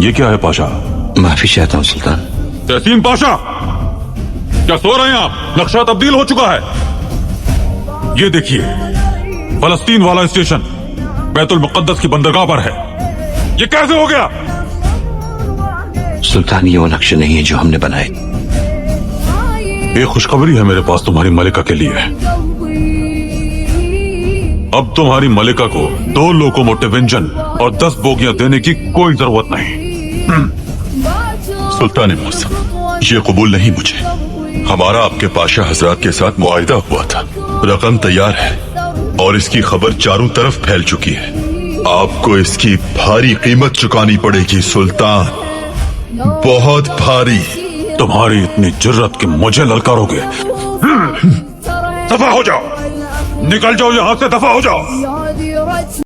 ये क्या है पाशा? माफी चाहता हूँ सुल्तान। तहसीन पाशा, क्या सो रहे हैं आप? नक्शा तब्दील हो चुका है। ये देखिए, फलस्तीन वाला स्टेशन बैतुल मुक़द्दस की बंदरगाह पर है। ये कैसे हो गया? सुल्तान, ये वो नक्शे नहीं है जो हमने बनाए। एक खुशखबरी है मेरे पास तुम्हारी मलिका के लिए। अब तुम्हारी मलिका को 2 लोकोमोटिव इंजन और 10 बोगियां देने की कोई जरूरत नहीं। सुल्तान मौसम, ये कबूल नहीं मुझे। हमारा आपके पाशा हजरात के साथ मुआहिदा हुआ था, रकम तैयार है और इसकी खबर चारों तरफ फैल चुकी है। आपको इसकी भारी कीमत चुकानी पड़ेगी सुल्तान, बहुत भारी। तुम्हारी इतनी जुर्रत कि मुझे ललकारोगे? दफा हो जाओ, निकल जाओ यहां से, दफा हो जाओ।